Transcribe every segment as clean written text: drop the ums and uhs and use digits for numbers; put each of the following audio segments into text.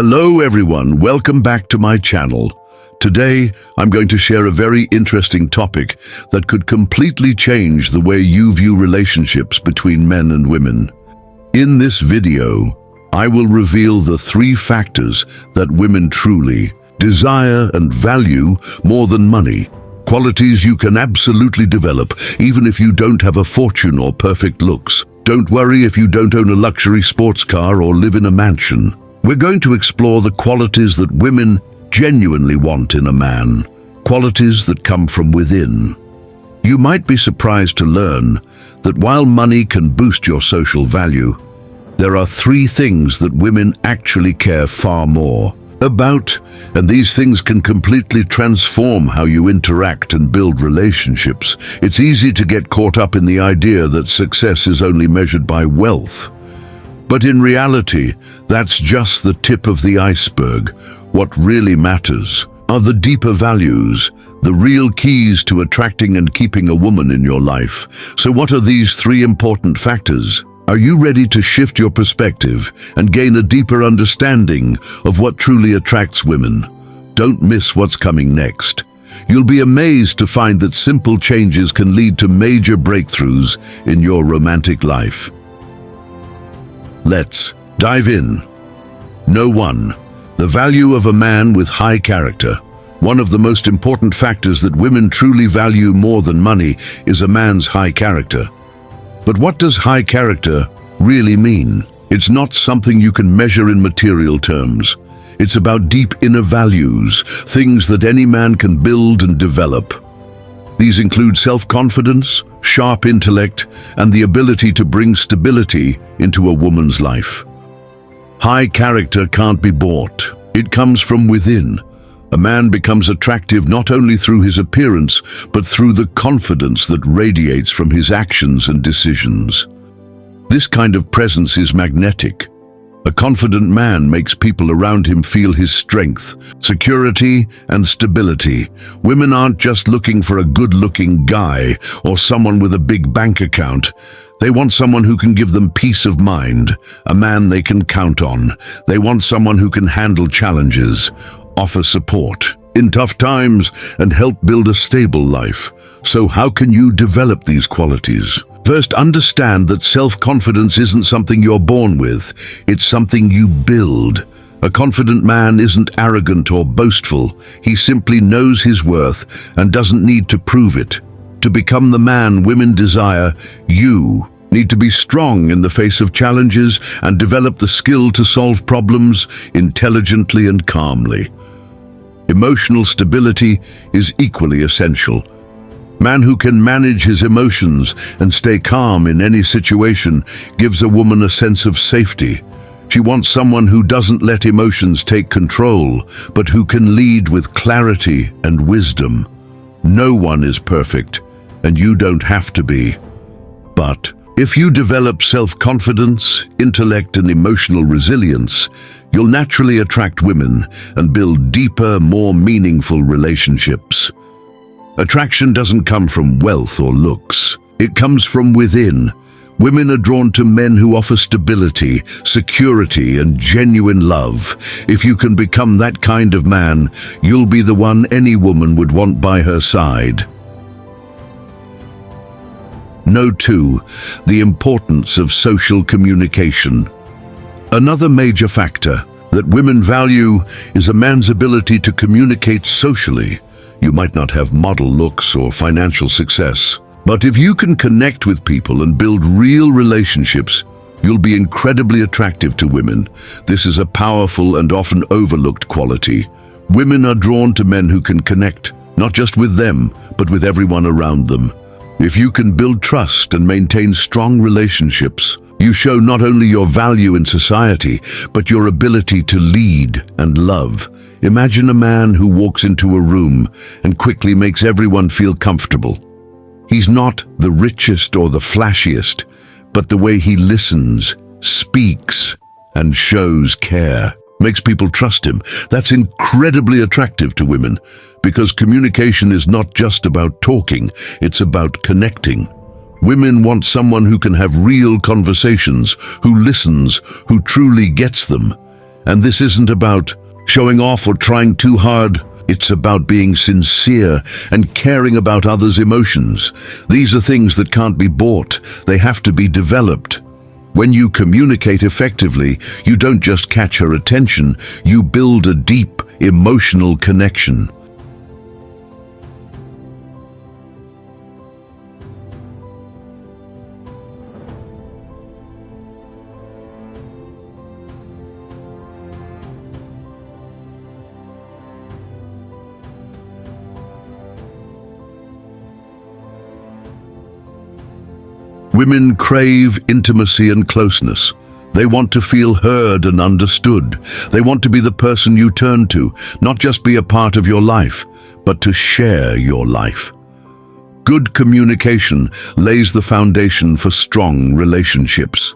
Hello everyone, welcome back to my channel. Today, I'm going to share a very interesting topic that could completely change the way you view relationships between men and women. In this video, I will reveal the 3 factors that women truly desire and value more than money. Qualities you can absolutely develop, even if you don't have a fortune or perfect looks. Don't worry if you don't own a luxury sports car or live in a mansion. We're going to explore the qualities that women genuinely want in a man, qualities that come from within. You might be surprised to learn that while money can boost your social value, there are 3 things that women actually care far more about, and these things can completely transform how you interact and build relationships. It's easy to get caught up in the idea that success is only measured by wealth. But in reality, that's just the tip of the iceberg. What really matters are the deeper values, the real keys to attracting and keeping a woman in your life. So what are these 3 important factors? Are you ready to shift your perspective and gain a deeper understanding of what truly attracts women? Don't miss what's coming next. You'll be amazed to find that simple changes can lead to major breakthroughs in your romantic life. Let's dive in. No. 1. The value of a man with high character. One of the most important factors that women truly value more than money is a man's high character. But what does high character really mean? It's not something you can measure in material terms. It's about deep inner values, things that any man can build and develop. These include self-confidence, sharp intellect, and the ability to bring stability into a woman's life. High character can't be bought. It comes from within. A man becomes attractive not only through his appearance, but through the confidence that radiates from his actions and decisions. This kind of presence is magnetic. A confident man makes people around him feel his strength, security, and stability. Women aren't just looking for a good-looking guy or someone with a big bank account. They want someone who can give them peace of mind, a man they can count on. They want someone who can handle challenges, offer support in tough times, and help build a stable life. So how can you develop these qualities? First, understand that self-confidence isn't something you're born with. It's something you build. A confident man isn't arrogant or boastful. He simply knows his worth and doesn't need to prove it. To become the man women desire, you need to be strong in the face of challenges and develop the skill to solve problems intelligently and calmly. Emotional stability is equally essential. Man who can manage his emotions and stay calm in any situation gives a woman a sense of safety. She wants someone who doesn't let emotions take control, but who can lead with clarity and wisdom. No one is perfect, and you don't have to be. But if you develop self-confidence, intellect, and emotional resilience, you'll naturally attract women and build deeper, more meaningful relationships. Attraction doesn't come from wealth or looks. It comes from within. Women are drawn to men who offer stability, security, and genuine love. If you can become that kind of man, you'll be the one any woman would want by her side. No. 2. The importance of social communication. Another major factor that women value is a man's ability to communicate socially. You might not have model looks or financial success, but if you can connect with people and build real relationships, you'll be incredibly attractive to women. This is a powerful and often overlooked quality. Women are drawn to men who can connect, not just with them, but with everyone around them. If you can build trust and maintain strong relationships, you show not only your value in society, but your ability to lead and love. Imagine a man who walks into a room and quickly makes everyone feel comfortable. He's not the richest or the flashiest, but the way he listens, speaks, and shows care makes people trust him. That's incredibly attractive to women, because communication is not just about talking, it's about connecting. Women want someone who can have real conversations, who listens, who truly gets them. And this isn't about showing off or trying too hard. It's about being sincere and caring about others' emotions. These are things that can't be bought. They have to be developed. When you communicate effectively, you don't just catch her attention, you build a deep, emotional connection. Women crave intimacy and closeness. They want to feel heard and understood. They want to be the person you turn to, not just be a part of your life, but to share your life. Good communication lays the foundation for strong relationships.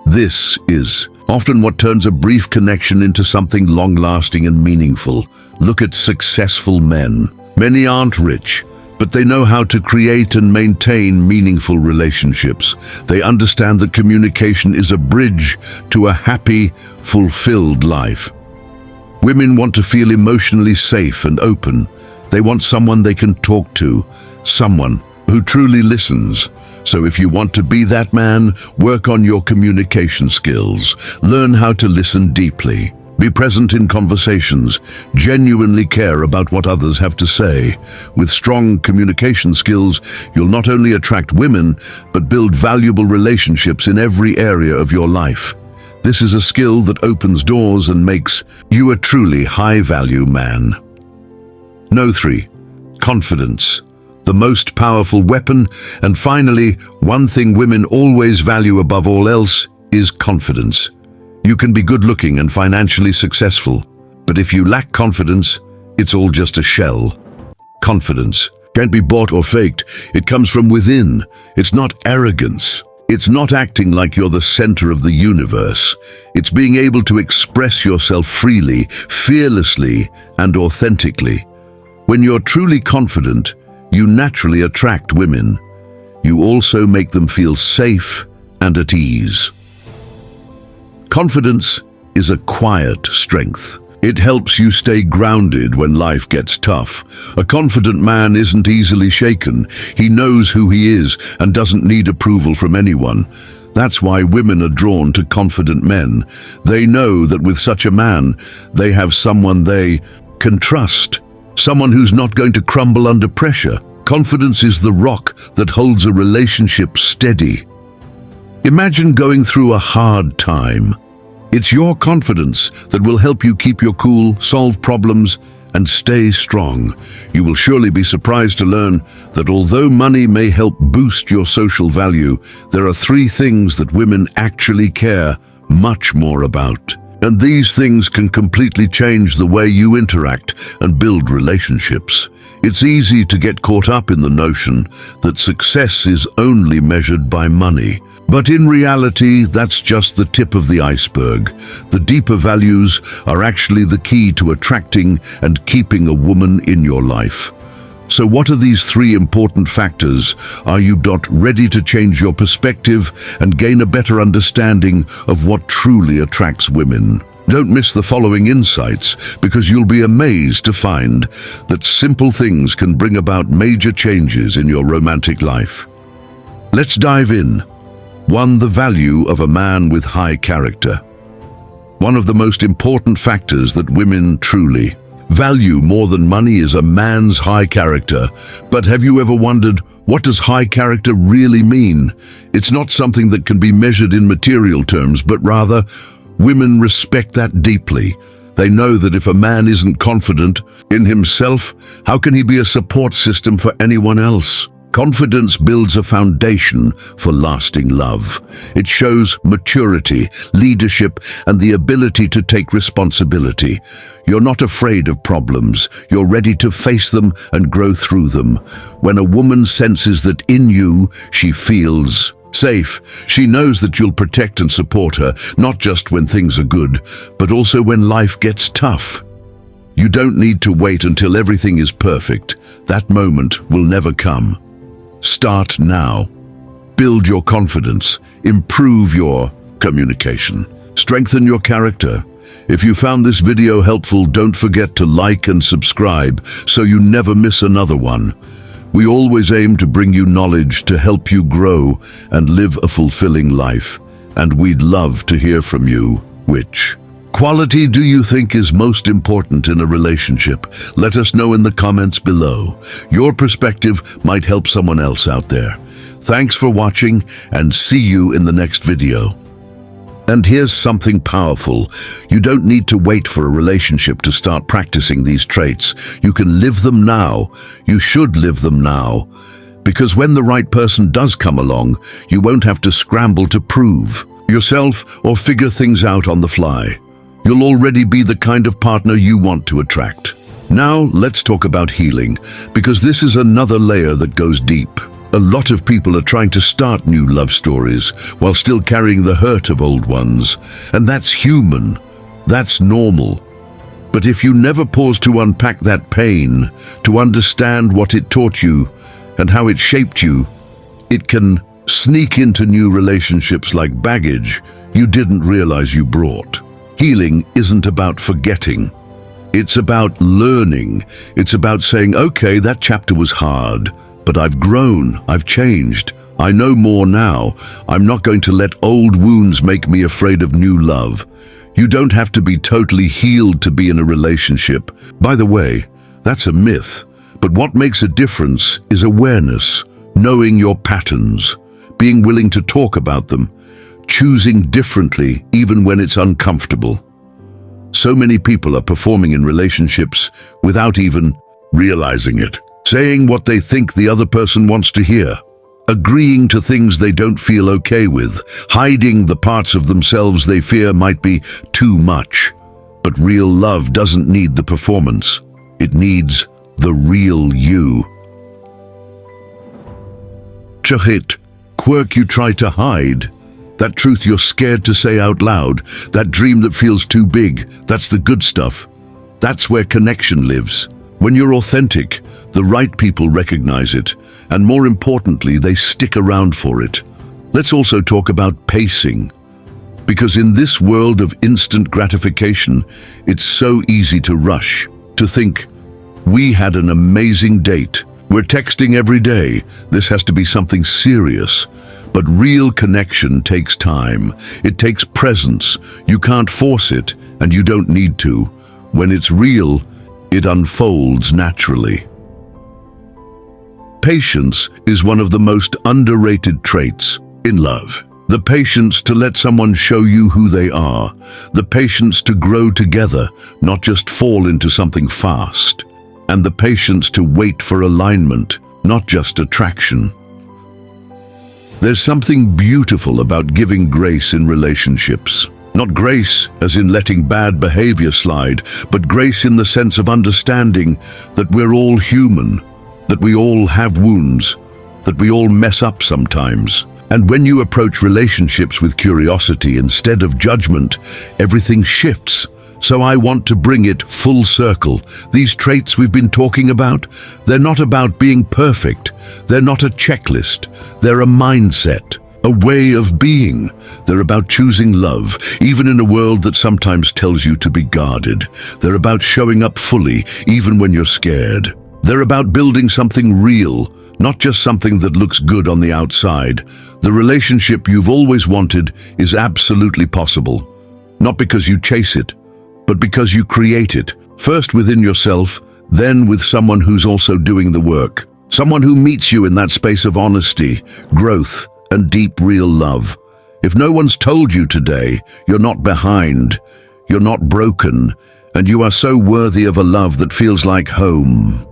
This is often what turns a brief connection into something long-lasting and meaningful. Look at successful men. Many aren't rich, but they know how to create and maintain meaningful relationships. They understand that communication is a bridge to a happy, fulfilled life. Women want to feel emotionally safe and open. They want someone they can talk to, someone who truly listens. So if you want to be that man, work on your communication skills. Learn how to listen deeply. Be present in conversations. Genuinely care about what others have to say. With strong communication skills, you'll not only attract women, but build valuable relationships in every area of your life. This is a skill that opens doors and makes you a truly high-value man. No. 3. Confidence. The most powerful weapon. And finally, one thing women always value above all else is confidence. You can be good-looking and financially successful, but if you lack confidence, it's all just a shell. Confidence can't be bought or faked. It comes from within. It's not arrogance. It's not acting like you're the center of the universe. It's being able to express yourself freely, fearlessly, and authentically. When you're truly confident, you naturally attract women. You also make them feel safe and at ease. Confidence is a quiet strength. It helps you stay grounded when life gets tough. A confident man isn't easily shaken. He knows who he is and doesn't need approval from anyone. That's why women are drawn to confident men. They know that with such a man, they have someone they can trust. Someone who's not going to crumble under pressure. Confidence is the rock that holds a relationship steady. Imagine going through a hard time. It's your confidence that will help you keep your cool, solve problems, and stay strong. You will surely be surprised to learn that although money may help boost your social value, there are 3 things that women actually care much more about. And these things can completely change the way you interact and build relationships. It's easy to get caught up in the notion that success is only measured by money. But in reality, that's just the tip of the iceberg. The deeper values are actually the key to attracting and keeping a woman in your life. So what are these 3 important factors? Are you ready to change your perspective and gain a better understanding of what truly attracts women? Don't miss the following insights, because you'll be amazed to find that simple things can bring about major changes in your romantic life. Let's dive in. 1. The value of a man with high character. One of the most important factors that women truly value more than money is a man's high character. But have you ever wondered, what does high character really mean? It's not something that can be measured in material terms, but rather, women respect that deeply. They know that if a man isn't confident in himself, how can he be a support system for anyone else? Confidence builds a foundation for lasting love. It shows maturity, leadership, and the ability to take responsibility. You're not afraid of problems. You're ready to face them and grow through them. When a woman senses that in you, she feels safe. She knows that you'll protect and support her, not just when things are good, but also when life gets tough. You don't need to wait until everything is perfect. That moment will never come. Start now. Build your confidence. Improve your communication. Strengthen your character. If you found this video helpful, don't forget to like and subscribe so you never miss another one. We always aim to bring you knowledge to help you grow and live a fulfilling life. And we'd love to hear from you. Which quality do you think is most important in a relationship? Let us know in the comments below. Your perspective might help someone else out there. Thanks for watching, and see you in the next video. And here's something powerful. You don't need to wait for a relationship to start practicing these traits. You can live them now. You should live them now. Because when the right person does come along, you won't have to scramble to prove yourself or figure things out on the fly. You'll already be the kind of partner you want to attract. Now let's talk about healing, because this is another layer that goes deep. A lot of people are trying to start new love stories while still carrying the hurt of old ones. And that's human. That's normal. But if you never pause to unpack that pain, to understand what it taught you and how it shaped you, it can sneak into new relationships like baggage you didn't realize you brought. Healing isn't about forgetting. It's about learning. It's about saying, okay, that chapter was hard, but I've grown, I've changed, I know more now. I'm not going to let old wounds make me afraid of new love. You don't have to be totally healed to be in a relationship. By the way, that's a myth. But what makes a difference is awareness, knowing your patterns, being willing to talk about them, choosing differently even when it's uncomfortable. So many people are performing in relationships without even realizing it. Saying what they think the other person wants to hear, agreeing to things they don't feel okay with, hiding the parts of themselves they fear might be too much. But real love doesn't need the performance. It needs the real you. Chahit, quirk you try to hide, that truth you're scared to say out loud, that dream that feels too big, that's the good stuff. That's where connection lives. When you're authentic, the right people recognize it, and more importantly, they stick around for it. Let's also talk about pacing. Because in this world of instant gratification, it's so easy to rush, to think, we had an amazing date, we're texting every day, this has to be something serious. But real connection takes time. It takes presence. You can't force it, and you don't need to. When it's real, it unfolds naturally. Patience is one of the most underrated traits in love. The patience to let someone show you who they are. The patience to grow together, not just fall into something fast. And the patience to wait for alignment, not just attraction. There's something beautiful about giving grace in relationships. Not grace as in letting bad behavior slide, but grace in the sense of understanding that we're all human, that we all have wounds, that we all mess up sometimes. And when you approach relationships with curiosity instead of judgment, everything shifts. So I want to bring it full circle. These traits we've been talking about, they're not about being perfect. They're not a checklist. They're a mindset. A way of being. They're about choosing love, even in a world that sometimes tells you to be guarded. They're about showing up fully, even when you're scared. They're about building something real, not just something that looks good on the outside. The relationship you've always wanted is absolutely possible. Not because you chase it, but because you create it. First within yourself, then with someone who's also doing the work. Someone who meets you in that space of honesty, growth, and deep real love. If no one's told you today, you're not behind, you're not broken, and you are so worthy of a love that feels like home.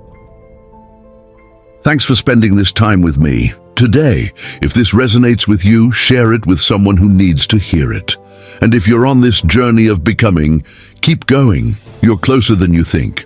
Thanks for spending this time with me. Today, if this resonates with you, share it with someone who needs to hear it. And if you're on this journey of becoming, keep going. You're closer than you think.